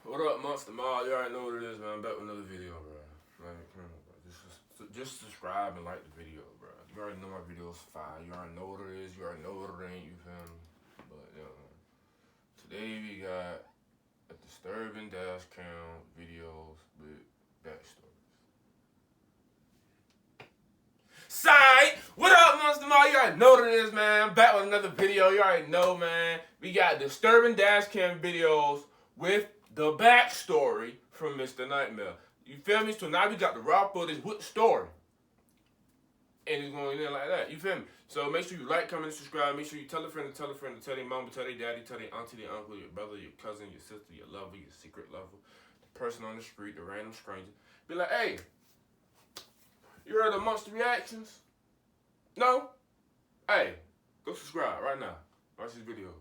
What up, Monster Mall? You already know what it is, man. I'm back with another video, bro. Like, come on, bro. Just subscribe and like the video, bro. You already know my videos fire. You already know what it is. You already know what it ain't. You feel me? But today we got a disturbing dash cam videos with backstories. Side, what up, Monster Mall? You already know what it is, man. I'm back with another video. You already know, man. We got disturbing dash cam videos with the backstory from Mr. Nightmare. You feel me? So now we got the raw footage with the story. And it's going in there like that. You feel me? So make sure you like, comment, and subscribe. Make sure you tell a friend, to tell their mama, tell their daddy, tell their auntie, their uncle, your brother, your cousin, your sister, your lover, your secret lover, the person on the street, the random stranger. Be like, hey, you heard of Monster Reactions? No? Hey, go subscribe right now. Watch these videos.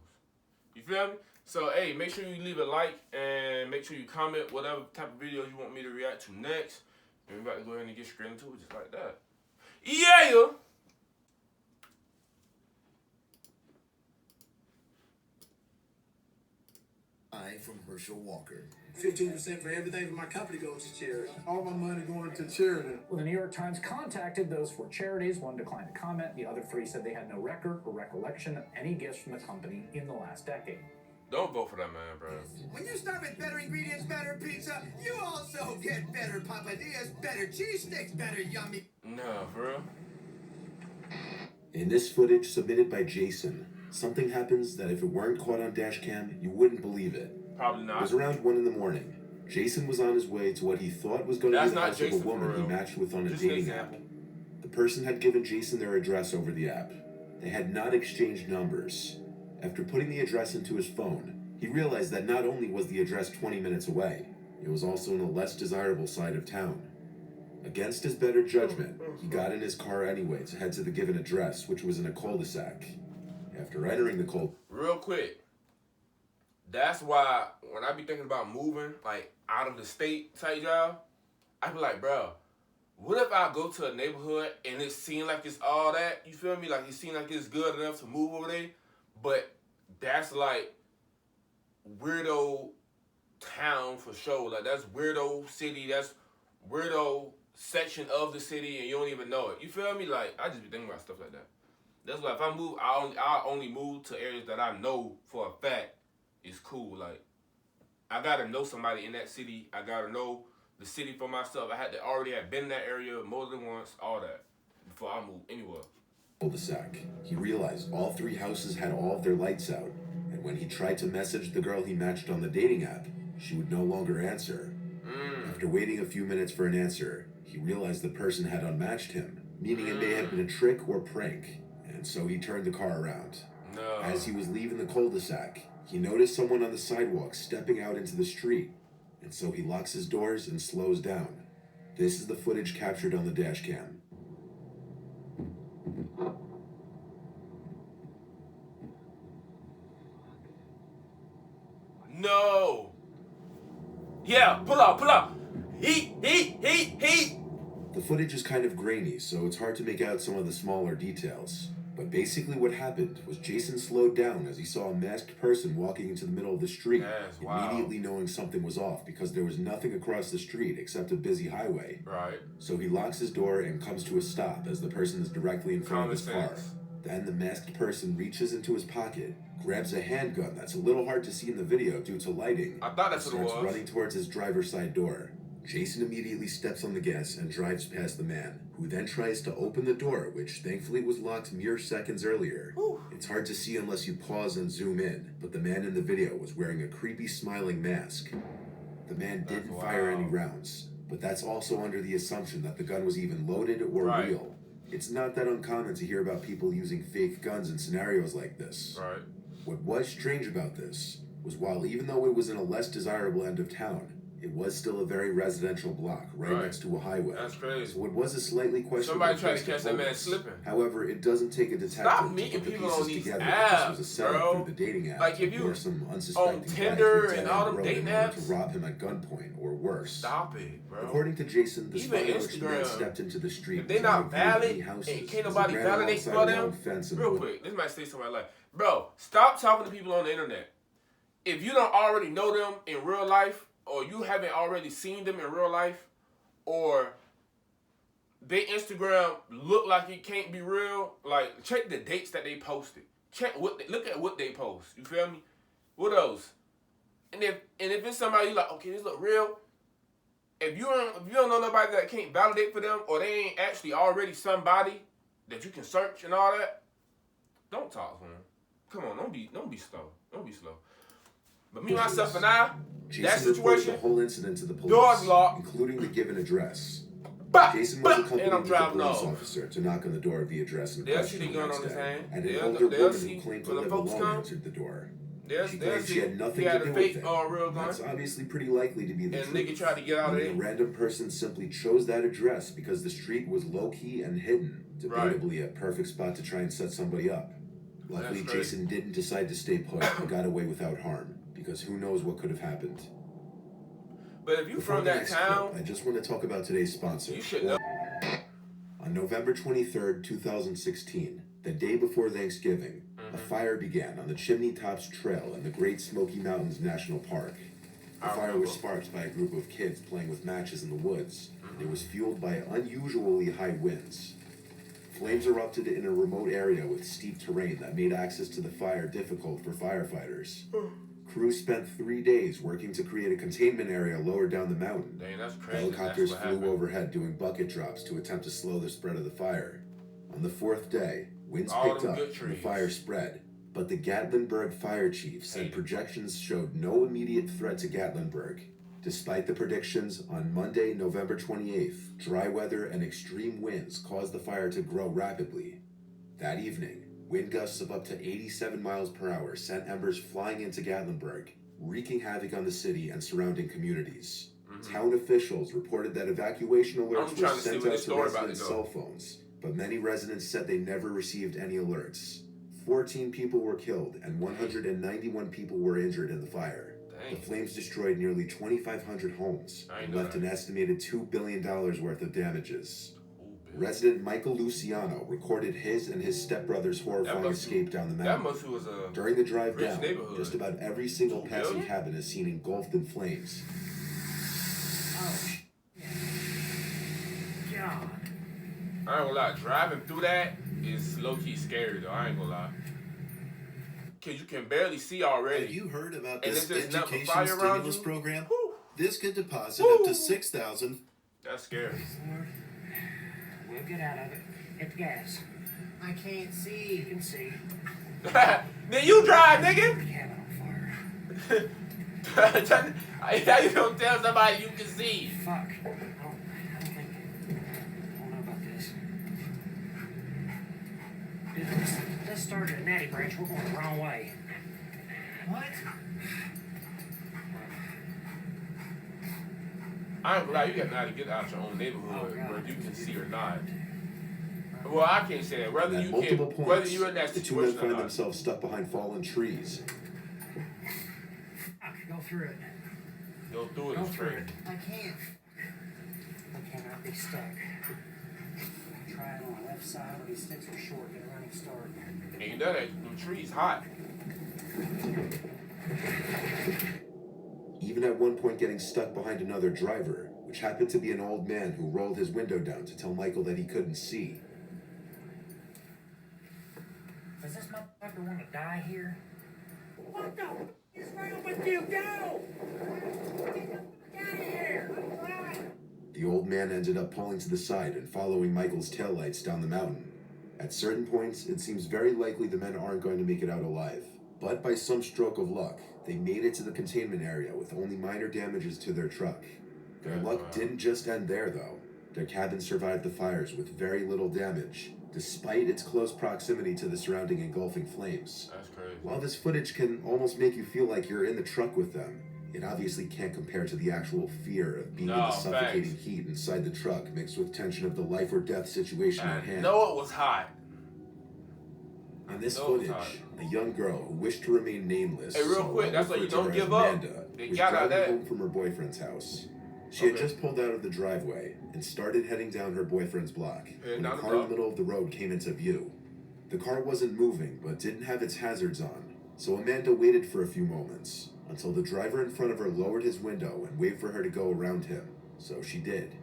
You feel me? So, hey, make sure you leave a like and make sure you comment whatever type of videos you want me to react to next. And we're about to go ahead and get straight into it just like that. Yeah! From Herschel Walker. 15% for everything from my company goes to charity. All my money going to charity. Well, the New York Times contacted those four charities. One declined to comment. The other three said they had no record or recollection of any gifts from the company in the last decade. Don't vote for that man, bro. When you start with better ingredients, better pizza, you also get better papadillas, better cheese sticks, better yummy. No, for real? In this footage submitted by Jason, something happens that if it weren't caught on dashcam, you wouldn't believe it. Probably It not. was around 1 in the morning. Jason was on his way to what he thought was going to That's be the not house of a Jason, for woman he real. matched with on a Just an dating app. example. The person had given Jason their address over the app. They had not exchanged numbers. After putting the address into his phone, he realized that not only was the address 20 minutes away, it was also in a less desirable side of town. Against his better judgment, he got in his car anyway to head to the given address, which was in a cul-de-sac. After entering the cul-de-sac, Real quick. That's why when I be thinking about moving, like, out of the state type job, I be like, bro, what if I go to a neighborhood and it seems like it's all that? You feel me? Like, it seems like it's good enough to move over there, but that's like weirdo town for sure. Like, that's weirdo city. That's weirdo section of the city, and you don't even know it. You feel me? Like, I just be thinking about stuff like that. That's why if I move, I'll only move to areas that I know for a fact is cool. Like, I gotta know somebody in that city. I gotta know the city for myself. I had to already have been in that area more than once, all that, before I move anywhere. he realized all three houses had all of their lights out, and when he tried to message the girl he matched on the dating app, she would no longer answer. After waiting a few minutes for an answer, he realized the person had unmatched him, meaning it may have been a trick or prank, and so he turned the car around. No. As he was leaving the cul-de-sac, he noticed someone on the sidewalk stepping out into the street, and so he locks his doors and slows down. This is the footage captured on the dash cam. No. Yeah, pull up. Heat. The footage is kind of grainy, so it's hard to make out some of the smaller details. But basically what happened was Jason slowed down as he saw a masked person walking into the middle of the street, That's wild. immediately knowing something was off because there was nothing across the street except a busy highway. Right. So he locks his door and comes to a stop as the person is directly in front of his Common car. sense. Then the masked person reaches into his pocket, grabs a handgun that's a little hard to see in the video due to lighting, I thought that's and what it starts was. running towards his driver's side door. Jason immediately steps on the gas and drives past the man, who then tries to open the door, which thankfully was locked mere seconds earlier. Whew. It's hard to see unless you pause and zoom in, but the man in the video was wearing a creepy smiling mask. The man didn't That's fire wild. any rounds, but that's also under the assumption that the gun was even loaded or Right. real. It's not that uncommon to hear about people using fake guns in scenarios like this. Right. What was strange about this was while even though it was in a less desirable end of town, it was still a very residential block right Right. next to a highway. That's crazy. So it was a slightly questionable Somebody tried to place catch that man focus. slipping. However, it doesn't take a detective Stop to meeting put the people pieces on these together apps, that this was a setup bro. through the dating app, Like, if you or some unsuspecting on guy Tinder threw and dead all end them road dating in order apps? to rob him at gunpoint or worse. Stop it, bro. According to Jason, the Even spy-looking man Instagram, stepped into the street. If they not without viewing valid any houses and can't as nobody he ran validate alongside for a them, long fence and real wood. quick, this might say something like, bro, stop talking to people on the internet. If you don't already know them in real life or you haven't already seen them in real life, or their Instagram look like it can't be real, like check the dates that they posted. Look at what they post. You feel me? What else? And if it's somebody you like, okay, this look real. If you don't know nobody that can't validate for them, or they ain't actually already somebody that you can search and all that, don't talk to them. Come on, don't be slow. Don't be slow. But me, myself, and I, that Jason reported situation, the whole incident to the police, doors locked. including the given address. Bah, Jason was bah, accompanied and I'm with a driving police off. officer to knock on the door of the address in They'll question see the the gun next on his day, hand. and an They'll older woman see who claimed to when the live folks alone come. answered the door. They'll She claimed she had nothing he had to do a with fake it. real gun. That's obviously pretty likely to be the And truth. nigga tried to get out of Meaning there. a random person simply chose that address because the street was low-key and hidden, debatably a perfect spot to try and set somebody up. Luckily, That's crazy. Jason didn't decide to stay put and got away without harm, because who knows what could have happened. But if you Before from the that next town, clip, I just want to talk about today's sponsor. you should know. On November 23rd, 2016, the day before Thanksgiving, a fire began on the Chimney Tops Trail in the Great Smoky Mountains National Park. The fire was sparked by a group of kids playing with matches in the woods, and it was fueled by unusually high winds. Flames erupted in a remote area with steep terrain that made access to the fire difficult for firefighters. Crews spent 3 days working to create a containment area lower down the mountain. Dang, that's crazy. Helicopters That's what flew happened. overhead doing bucket drops to attempt to slow the spread of the fire. On the fourth day, winds All picked them up good and the trees. fire spread. But the Gatlinburg fire chief said projections showed no immediate threat to Gatlinburg. Despite the predictions, on Monday, November 28th, dry weather and extreme winds caused the fire to grow rapidly. That evening, wind gusts of up to 87 miles per hour sent embers flying into Gatlinburg, wreaking havoc on the city and surrounding communities. Town officials reported that evacuation alerts were trying to see sent where out this to story about to residents' go. cell phones, but many residents said they never received any alerts. 14 people were killed and 191 people were injured in the fire. Dang. The flames destroyed nearly 2,500 homes I and know left that. an estimated $2 billion worth of damages. Ooh, Resident Michael Luciano recorded his and his stepbrother's horrifying must- escape down the That mountain. must was a. During the drive rich down, neighborhood. just about every single 2 passing billion? cabin is seen engulfed in flames. Oh, God. I ain't gonna lie, driving through that is low key scary though. I ain't gonna lie. Cause you can barely see already. Have you heard about And this if there's nothing education fire around stimulus you, program? whew, This could deposit Woo. up to $6,000. that's scary. Lord, we'll get out of it. Hit the gas. I can't see. You can see. Then you drive, nigga. Cabin on fire. How you gonna tell somebody you can see? Fuck. I don't know about this. Dude, let's start at Natty Branch. We're going the wrong way. What? I ain't gonna lie, you gotta know how to get out your own neighborhood Oh, God. where you can see or not. Well, I can't say that. Whether At you multiple can, points, whether you're in that the two men situation or find not. themselves stuck behind fallen trees. Fuck, go through it. Go through it Go is through crazy. it. I can't. I cannot be stuck. Try it on the left side. These sticks are short. Get a running start. And you know that them trees hot. Even at one point getting stuck behind another driver, which happened to be an old man who rolled his window down to tell Michael that he couldn't see. Does this motherfucker want to die here? What the f is wrong with you? Go! Get the f out of here! The old man ended up pulling to the side and following Michael's taillights down the mountain. At certain points, it seems very likely the men aren't going to make it out alive. But by some stroke of luck, they made it to the containment area with only minor damages to their truck. Their luck didn't just end there, though. Their cabin survived the fires with very little damage, despite its close proximity to the surrounding engulfing flames. That's crazy. While this footage can almost make you feel like you're in the truck with them, it obviously can't compare to the actual fear of being in the suffocating heat inside the truck mixed with tension of the life or death situation at I hand. know it was hot. In this know it was footage, hot. a young girl who wished to remain nameless, Hey, real so quick, I'll that's why you refer to don't her give as up. Amanda, They was got out of driving that. home from her boyfriend's house. She had Okay. just pulled out of the driveway and started heading down her boyfriend's block when down a the car in block. the middle of the road came into view. The car wasn't moving, but didn't have its hazards on, so Amanda waited for a few moments, until the driver in front of her lowered his window and waved for her to go around him, so she did.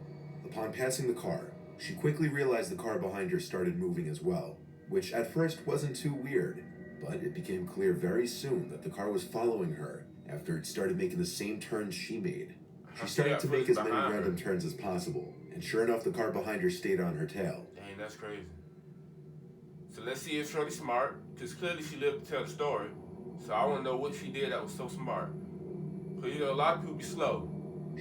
Upon passing the car, she quickly realized the car behind her started moving as well, which at first wasn't too weird, but it became clear very soon that the car was following her after it started making the same turns she made. She started to make as many random turns as possible, and sure enough, the car behind her stayed on her tail. Dang, that's crazy. So let's see if Shorty's smart, because clearly she lived to tell the story. So I want to know what she did that was so smart. Because, you know, a lot of people be slow.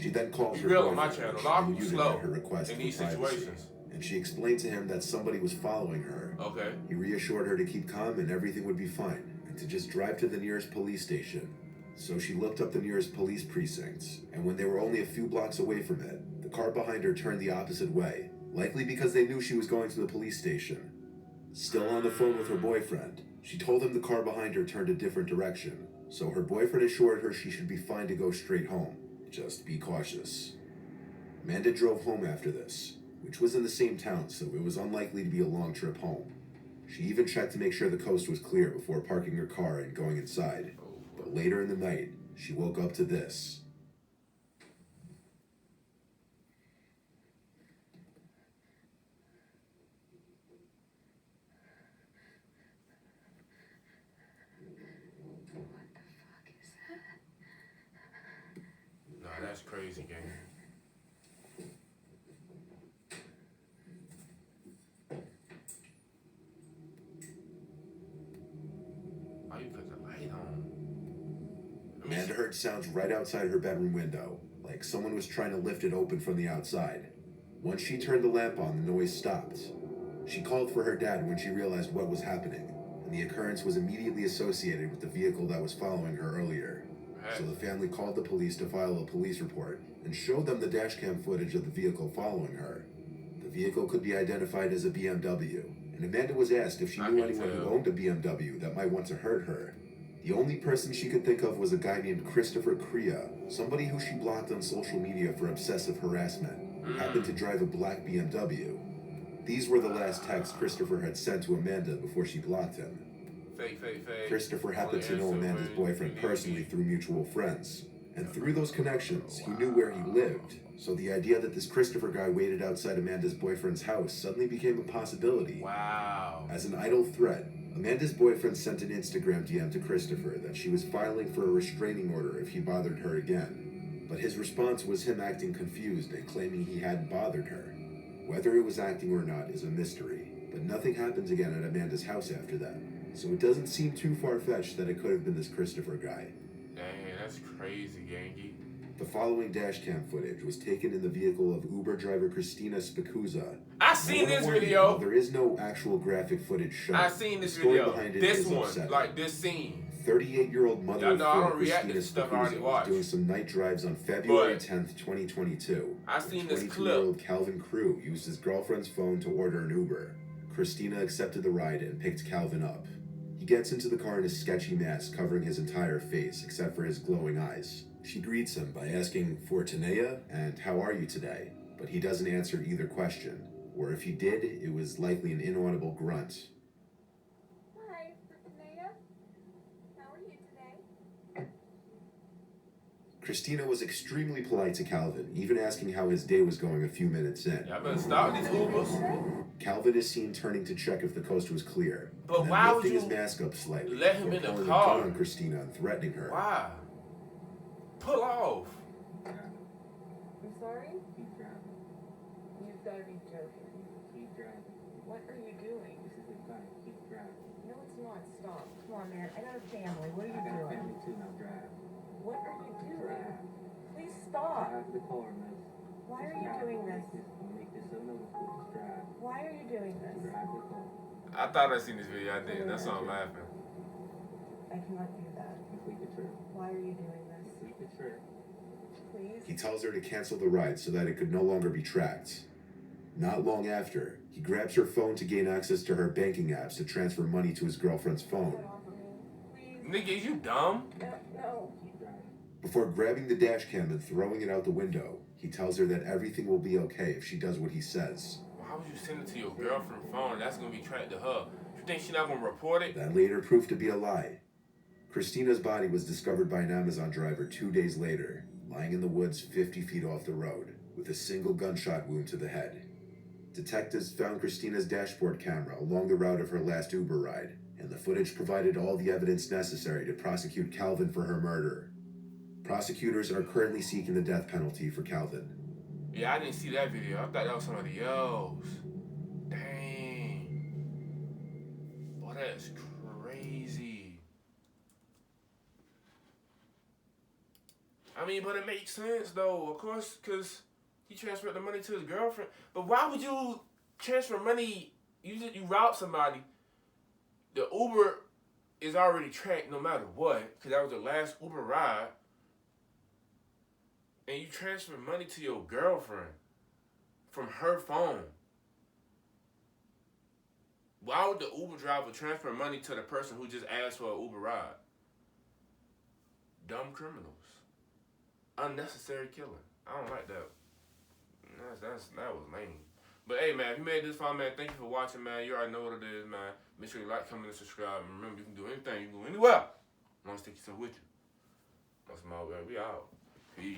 She then calls Be her real on my boyfriend, channel. A lot of and people she slow at her request in for these privacy, situations. and she explained to him that somebody was following her. Okay. He reassured her to keep calm and everything would be fine, and to just drive to the nearest police station. So she looked up the nearest police precinct, and when they were only a few blocks away from it, the car behind her turned the opposite way, likely because they knew she was going to the police station. Still on the phone with her boyfriend, she told him the car behind her turned a different direction, so her boyfriend assured her she should be fine to go straight home. Just be cautious. Amanda drove home after this, which was in the same town, so it was unlikely to be a long trip home. She even checked to make sure the coast was clear before parking her car and going inside. But later in the night, she woke up to this. Nah, that's crazy, gang. Why you put the light on? Amanda heard sounds right outside her bedroom window, like someone was trying to lift it open from the outside. Once she turned the lamp on, the noise stopped. She called for her dad when she realized what was happening, and the occurrence was immediately associated with the vehicle that was following her earlier. So the family called the police to file a police report and showed them the dashcam footage of the vehicle following her. The vehicle could be identified as a BMW, and Amanda was asked if she knew anyone who owned a BMW that might want to hurt her. The only person she could think of was a guy named Christopher Crea, somebody who she blocked on social media for obsessive harassment, who happened to drive a black BMW. These were the last texts Christopher had sent to Amanda before she blocked him. Fake. Christopher happened to know Amanda's boyfriend personally through mutual friends, and through those connections, he knew where he lived. So the idea that this Christopher guy waited outside Amanda's boyfriend's house suddenly became a possibility. Wow. As an idle threat, Amanda's boyfriend sent an Instagram DM to Christopher that she was filing for a restraining order if he bothered her again. But his response was him acting confused and claiming he hadn't bothered her. Whether it was acting or not is a mystery, but nothing happens again at Amanda's house after that. So it doesn't seem too far-fetched that it could have been this Christopher guy. Dang, that's crazy, Gangy. The following dashcam footage was taken in the vehicle of Uber driver Christina Spikuza. I seen this video. There is no actual graphic footage shown. I seen this The story video. behind it This is one, upsetting. like this scene. 38-year-old mother Y'all of know I four, don't react to Christina stuff I already Spikuza, was watched. doing some night drives on February But 10th, 2022. I seen this 22-year-old Calvin Crew used his girlfriend's phone to order an Uber. Christina accepted the ride and picked Calvin up. He gets into the car in a sketchy mask covering his entire face except for his glowing eyes. She greets him by asking for Tanea and how are you today, but he doesn't answer either question, or if he did, it was likely an inaudible grunt. Hi, Tanea. How are you today? Christina was extremely polite to Calvin, even asking how his day was going a few minutes in. Y'all better stop these Ubers. Calvin is seen turning to check if the coast was clear, But and then why would lifting his you mask up slightly let him before in the pulling car? a gun on Christina and threatening her. Why? Pull off. I'm sorry? Keep driving. You've got to be joking. Keep driving. What are you doing? This is advice. Keep driving. No, it's not. Stop. Come on, man. I got a family. What are I you got a doing? family too. Now drive. What are you doing? Drive. Please stop. Drive the car, miss. Why are Just you drive. doing Don't this? make this so noticeable. Just drive. Why are you doing this? Drive the car. I thought I seen this video. I did. That's why I'm laughing. I cannot do that. Complete the trip. Why are you doing this? Complete the trip. Please? He tells her to cancel the ride so that it could no longer be tracked. Not long after, he grabs her phone to gain access to her banking apps to transfer money to his girlfriend's phone. Get off of me. Please? Nigga, is you dumb? No. Keep driving. Before grabbing the dash cam and throwing it out the window, he tells her that everything will be okay if she does what he says. Why would you send it to your girlfriend's phone? That's gonna be tracked to her. You think she not gonna report it? That later proved to be a lie. Christina's body was discovered by an Amazon driver 2 days later, lying in the woods 50 feet off the road, with a single gunshot wound to the head. Detectives found Christina's dashboard camera along the route of her last Uber ride, and the footage provided all the evidence necessary to prosecute Calvin for her murder. Prosecutors are currently seeking the death penalty for Calvin. Yeah, I didn't see that video. I thought that was somebody else. Dang. Boy, that's crazy. I mean, but it makes sense, though, of course, because he transferred the money to his girlfriend. But why would you transfer money? You route somebody. The Uber is already tracked no matter what, because that was the last Uber ride. And you transfer money to your girlfriend from her phone. Why would the Uber driver transfer money to the person who just asked for an Uber ride? Dumb criminals. Unnecessary killing. I don't like that. That was lame. But hey, man, if you made this far, man, thank you for watching, man. You already know what it is, man. Make sure you like, comment, and subscribe. And remember, you can do anything. You can go anywhere. As long as you take yourself with you. That's my way. We out. Peace.